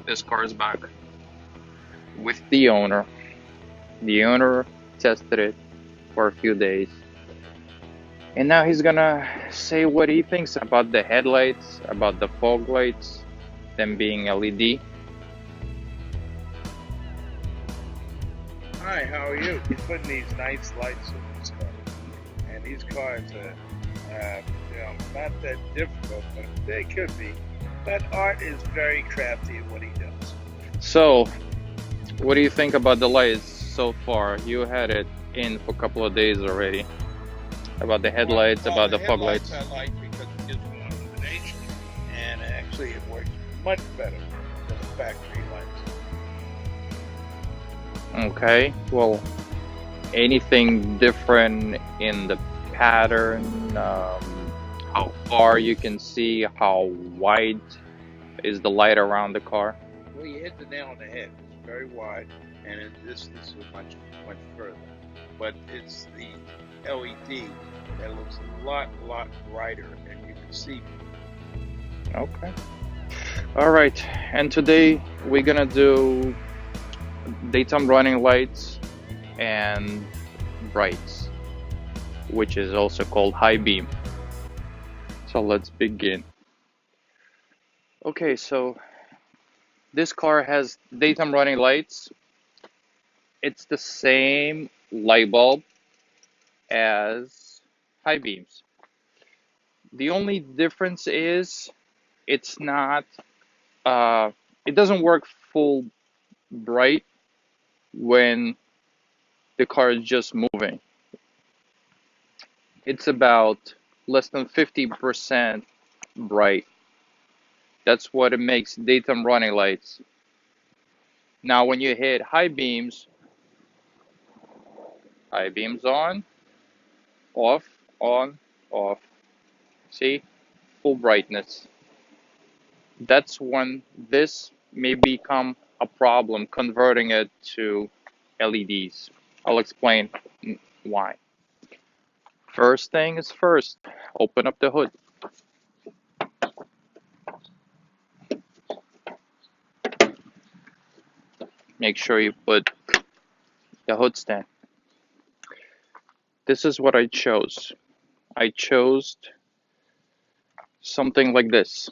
this car is back with the owner. The owner tested it for a few days, and now he's gonna say what he thinks about the headlights, about the fog lights, them being LED. Hi, how are you? He's putting these nice lights in this car, and these cars are, not that difficult, but they could be. But Art is very crafty at what he does. So, what do you think about the lights so far? You had it in for a couple of days already. About the headlights, about the fog lights. I like because it gives more illumination, and actually it works much better than the factory lights. Okay, well, anything different in the pattern? How far you can see? How wide is the light around the car? Well, you hit the nail on the head. It's very wide, and this is much further. But it's the LED that looks a lot brighter, and you can see. Okay. All right, and today we're gonna do daytime running lights and brights, which is also called high beam. So let's begin. Okay, so this car has daytime running lights. It's the same light bulb as high beams. The only difference is it's not, it doesn't work full bright when the car is just moving. It's about less than 50% bright. That's what it makes daytime running lights. Now, when you hit high beams on, off, on, off. See? Full brightness. That's when this may become a problem converting it to LEDs. I'll explain why. First thing is first, open up the hood. Make sure you put the hood stand. This is what I chose. I chose something like this.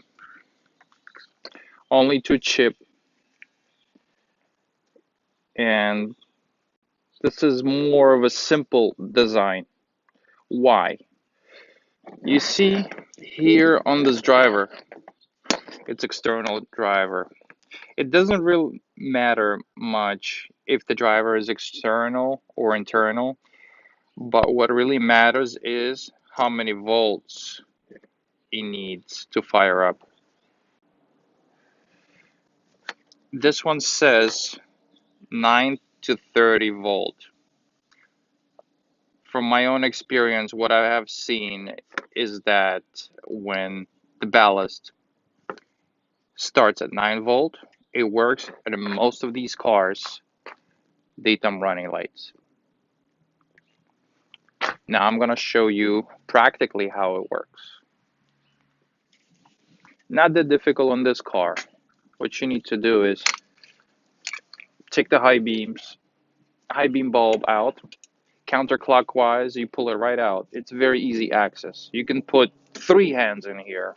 Only 2 chip, and this is more of a simple design. Why? You see here on this driver, it's external driver. It doesn't really matter much if the driver is external or internal, but what really matters is how many volts it needs to fire up. This one says 9 to 30 volt. From my own experience, what I have seen is that when the ballast starts at 9 volt, it works in most of these cars, daytime running lights. Now I'm gonna show you practically how it works. Not that difficult on this car. What you need to do is take the high beam bulb out, counterclockwise, you pull it right out. It's very easy access. You can put 3 hands in here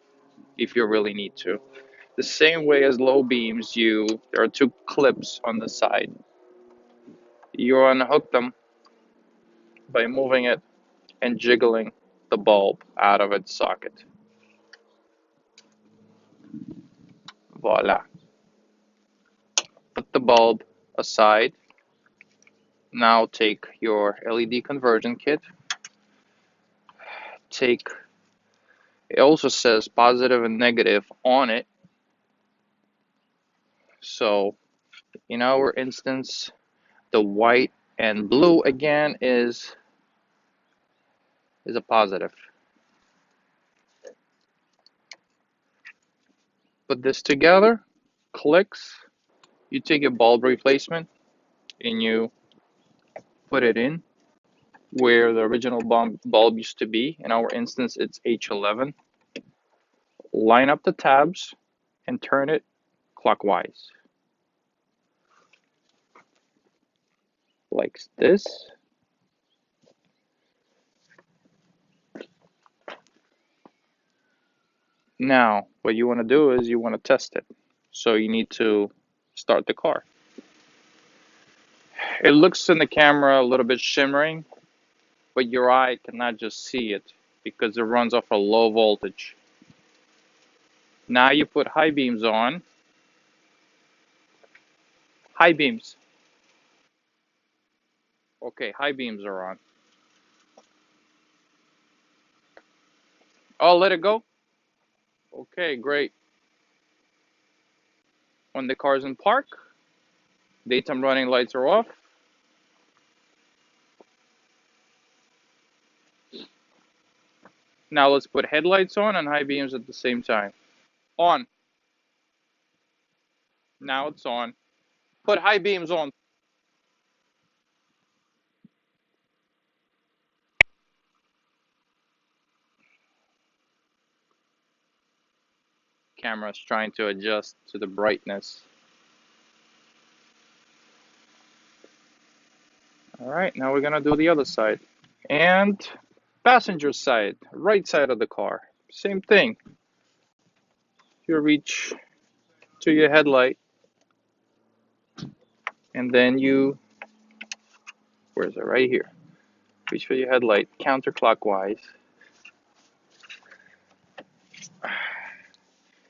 if you really need to. The same way as low beams, there are 2 clips on the side. You unhook them by moving it and jiggling the bulb out of its socket. Voila. Put the bulb aside. Now take your LED conversion kit. It also says positive and negative on it. So in our instance, the white and blue again is a positive. Put this together, clicks, you take a bulb replacement and you put it in where the original bulb used to be. In our instance, it's H11. Line up the tabs and turn it clockwise. like this. Now, what you want to do is you want to test it. So you need to start the car. It looks in the camera a little bit shimmering, but your eye cannot just see it because it runs off a low voltage. Now you put high beams on. High beams. Okay, high beams are on. Oh, let it go? Okay, great. When the car's in park, daytime running lights are off. Now let's put headlights on and high beams at the same time. On. Now it's on. Put high beams on. Camera's trying to adjust to the brightness. All right, now we're gonna do the other side. And passenger side, right side of the car. Same thing. You reach to your headlight and then you, where is it? Right here. Reach for your headlight counterclockwise.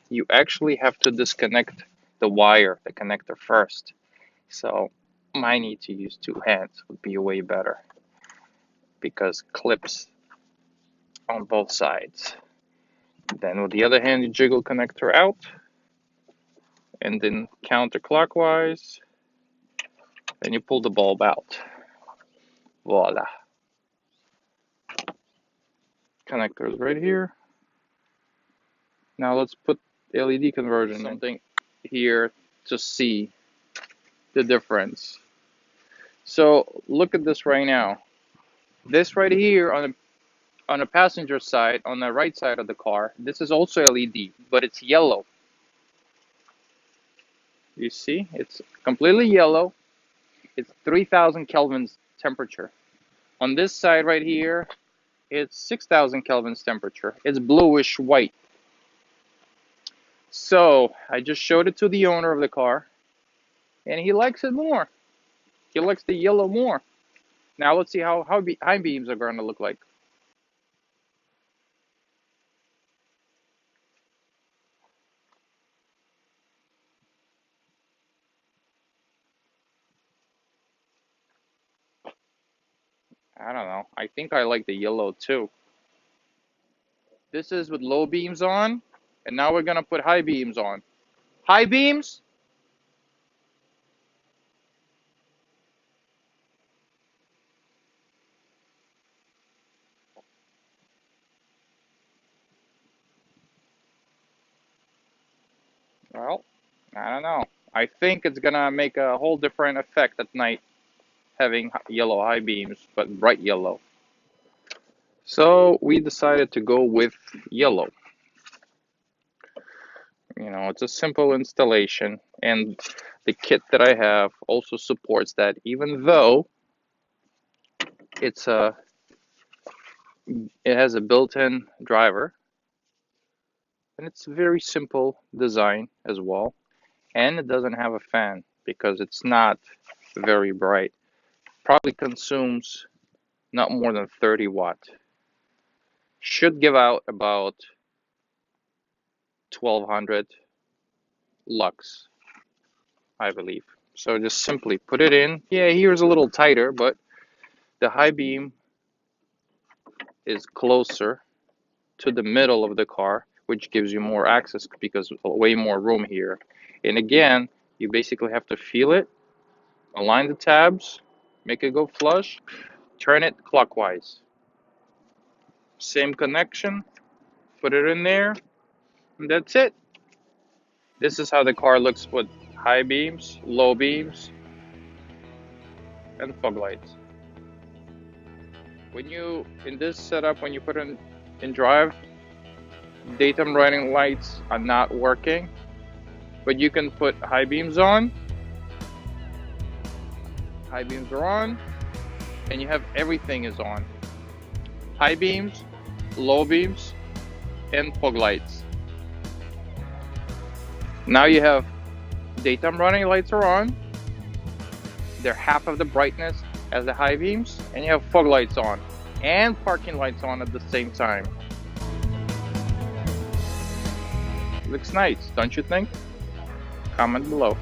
You actually have to disconnect the wire, the connector first. So my need to use two hands would be way better because clips on both sides. Then with the other hand, you jiggle connector out and then counterclockwise, and you pull the bulb out. Voila. Connector is right here. Now let's put LED conversion something here to see the difference. So look at this right now. This right here on the passenger side, on the right side of the car, this is also LED, but it's yellow. You see, it's completely yellow. It's 3000 kelvins temperature. On this side right here, it's 6000 kelvins temperature. It's bluish white. So I just showed it to the owner of the car, and he likes it more. He likes the yellow more. Now let's see how high beams are going to look like. I don't know. I think I like the yellow too. This is with low beams on, and now we're going to put high beams on. High beams. Well, I don't know. I think it's going to make a whole different effect at night having yellow high beams, but bright yellow. So we decided to go with yellow. You know, it's a simple installation, and the kit that I have also supports that, even though it has a built-in driver, and it's a very simple design as well, and it doesn't have a fan because it's not very bright. Probably consumes not more than 30 watt. Should give out about 1200 lux, I believe. So just simply put it in. Yeah, here's a little tighter, but the high beam is closer to the middle of the car, which gives you more access because way more room here. And again, you basically have to feel it, align the tabs, make it go flush, turn it clockwise. Same connection, put it in there, and that's it. This is how the car looks with high beams, low beams, and fog lights. When you, in this setup, when you put in drive, daytime running lights are not working, but you can put high beams on High beams are on, and you have everything is on. High beams, low beams, and fog lights. Now you have daytime running lights are on. They're half of the brightness as the high beams, and you have fog lights on and parking lights on at the same time. Looks nice, don't you think? Comment below.